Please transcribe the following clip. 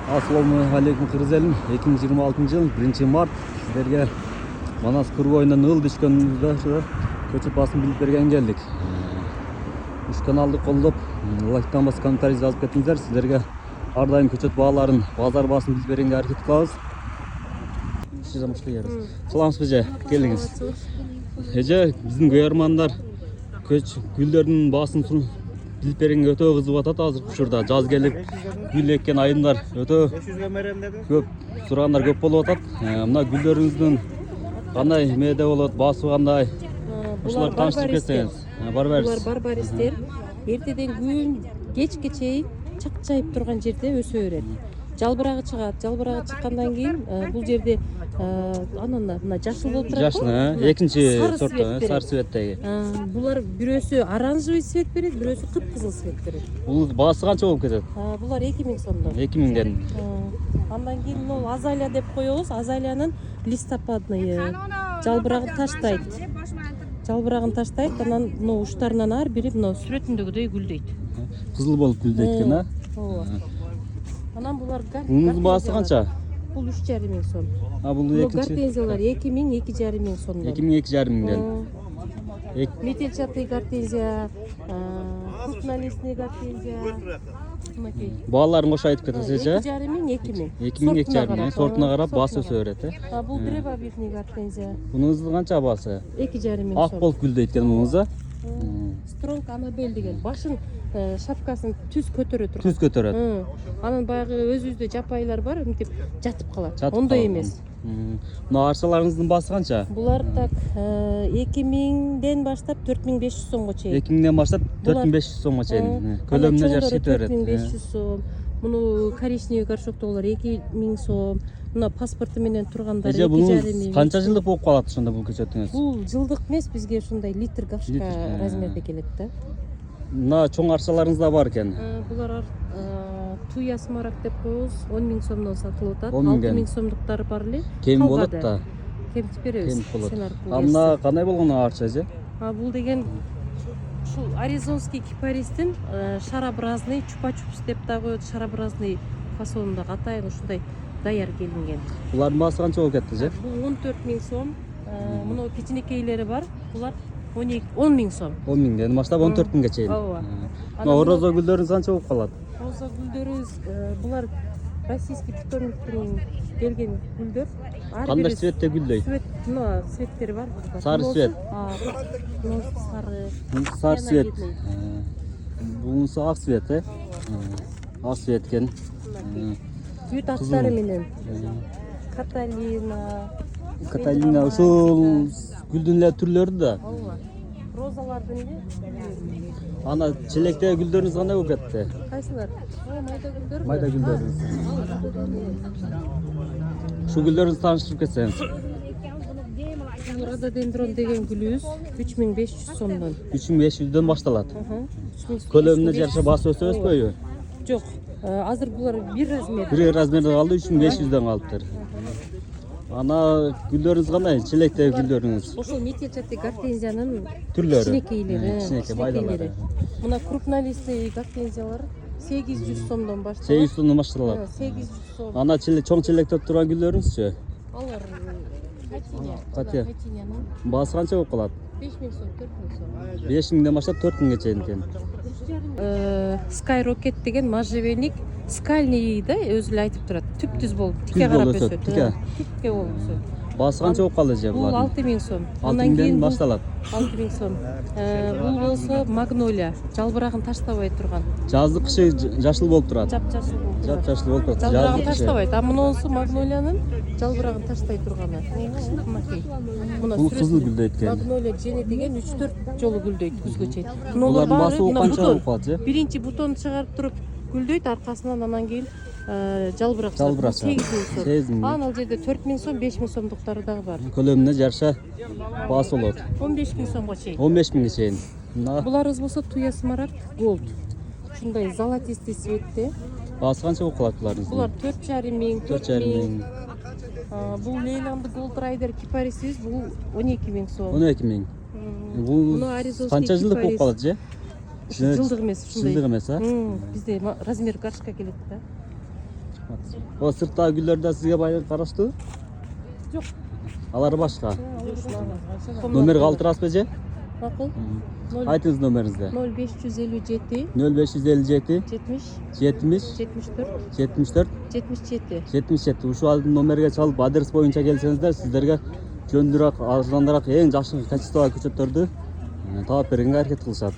Assalamu alaikum kırgız elim. 2026 yıl 1 Mart sizlerge Manas Kırgöyünden ıl düşkönümüzde köçüp basın bilip bergen geldik. Üç kanalды колдоп, лайктан бас комментарий жазып кетиңиздер. Силерге ар дайым көчөт бааларын, базар баасын билип бергенге аракет кылабыз. Саламсыз эже, келдиңиз. Эже, биздин көйөрмандар гүлдөрдүн баасын билип бергенге өтө кызыгып атат азыр учурда. Жаз келип, гүл эккен айымдар өтө көп сурагандар көп болуп атат. Мына гүлдөрүңүздүн кандай эмеде болот, баасы кандай? Ушулар тааныштырып кетсеңиз. Булар барбаристер. Эртеден күн кечке чейин чакчайып турган жерде өсө берет. Жалбырагы чыгат. Жалбырагы чыккандан кийин бул жерде анан мына жашыл болуп турат. Жашыл, экинчи сорттон, сары цветтеги. Булар бирөөсү оранжевый цвет берет, бирөөсү кыпкызыл цвет берет. Бул баасы канча болуп кетет? Булар 2000 сомдон. 2000ден. Андан кийин могу азалия деп коебуз. Азалиянын листопадные жалбырагын таштайт. Жалбырагын таштайт, анан мына уштарынан ар бири мына сүрөтүндөгүдөй гүлдөйт. Кызыл болуп гүлдөйт экен, а? Ооба. Анан булар Мунун баасы канча? Бул 3500 сом. Бул экинчи. Гортензиялар 2000, 2500 сомдон. 2000, 2500ден. Метелчатый гортензия, крупнолистный гортензия. Бааларын кошо айтып кетесизчи? 2500, 2000. 2000, 2500. Сортуна карап баасы өсө берет, Бул древовидный гортензия. Бунуңуздун канча баасы? 2500 сом. Ак болуп гүлдөйт экен мунуңуз, а? Стронг Анабель деген башын шапкасын түз көтөрө турат. Түз көтөрөт. Анан баягы өзүбүздө жапайлар бар, мынтип жатып калат. Жатып Ондой калат. эмес. Мына арчаларыңыздын баасы канча? Булар так 2000ден баштап 4500 сомго чейин. 2000ден баштап 4500 сомго чейин. Көлөмүнө жараша кете берет. 4500 сом. Муну коричневый горшоктогулар 2000 сом. Мына паспорту менен тургандар 2500. Канча жылдык болуп калат ошондо бул көчөтүңүз? Бул жылдык эмес, бизге ушундай литр горшка размерде келет да. Мына чоң арчаларыңыз да бар экен. Булар туя смарак деп коебуз, 10000 сомдон сатылып атат. 6000 сомдуктары бар эле. Кем болот да. Кемтип беребиз. Кем болот. А Мына кандай болгон арча же? Бул деген ушул аризонский кипаристин шарообразный чупа-чупс деп да коет, шарообразный фасонунда атайын ушундай даяр келинген. Булардын баасы канча болуп кетти же? Бул 14000 сом. Мына кичинекейлери бар. Булар 10000 сом. 10000ден баштап 14000ге чейин. Ооба. Мына роза гүлдөрүңүз канча болуп калат? Роза гүлдөрүбүз булар российский питомниктен келген гүлдөр. Кандай цветте гүлдөйт? Цвет, мына цветтери бар. Сары цвет. Сары. Сары цвет. Бунусу ак цвет, ак цвет экен. Цвет аттары менен. Каталина ушул гүлдүн эле түрлөрү да. Ооба. Розалардын эле. Ана челектеги гүлдөрүңүз кандай болуп кетти? Кайсылар? Майда гүлдөр. Майда гүлдөрүңүз. Ушул гүлдөрүңүздү тааныштырып кетсеңиз. Рододендрон деген гүлүбүз 3500 сомдон. 3500дөн башталат. Көлөмүнө жараша баасы өсө өспөйбү? Жок. Азыр булар бир размер. Бир размерде калды, 3500дөн калыптыр. Ана гүлдөрүңүз кандай? Челектеги гүлдөрүңүз? Ошол метелчатый гортензиянын түрлөрү. Кичинекейлери. Мына крупнолистный гортензиялар 800 сомдон башталат. 800 сомдон башталат. 800 сом. Ана чоң челекте турган гүлдөрүңүзчү? Алар Катя. Баасы канча болуп калат? 5000 сом, 4000 сом. 5000ден баштап 4000ге чейин экен. Skyrocket деген можжевельник скальный да, өзү эле айтып турат. Түп-түз болуп, тикке карап өсөт. Тикке болуп өсөт. Баасы канча болуп калды же булар? Бул 6000 сом. Андан кийин башталат. 6000 сом. Бул болсо магнолия, жалбырагын таштабай турган. Жаздык кышы жашыл болуп турат. Жап-жашыл болуп турат. Жап-жашыл болуп турат. Жалбырагын таштабайт. Мунусу магнолиянын жалбырагын таштай турганы. Бул кызыл гүлдөйт экен. Магнолия жени деген 3-4 жолу гүлдөйт күзгө чейин. Булардын баасы канча болуп калат же? Биринчи бутон чыгарып туруп гүлдөйт, аркасынан анан кийин жалбырак. 8000. Анан ал жерде 4000 сом, 5000 сомдуктары дагы бар. Көлөмүнө жараша баасы болот. 15000 сомго чейин. 15000ге чейин. Буларыбыз болсо туя смарагд голд. Ушундай золотистый цветте. Баасы канча болуп калат булардын? Булар 4500, 4500. Бул Лейланды Голд Райдер кипарисибиз, бул 12000 сом. 12000. Бул канча жылдык болуп калат же? Жылдык эмес, ушундай. Жылдык эмес, а? Бизде размер горшка келет да. O сырттагы гүлдөр да сизге караштуу? Жок. Алар башка. Номер калтырасызбы же? Макул. Айтыңыз номеріңізді. 0557 0557 70 70 74 74 77. 77. Ушул номерге чалып адрес боюнча келсеңиздер сиздерге жөндүрөөк, арзаныраак, эң жакшы качестволуу көчөттөрдү таап бергенге аракет кылышат.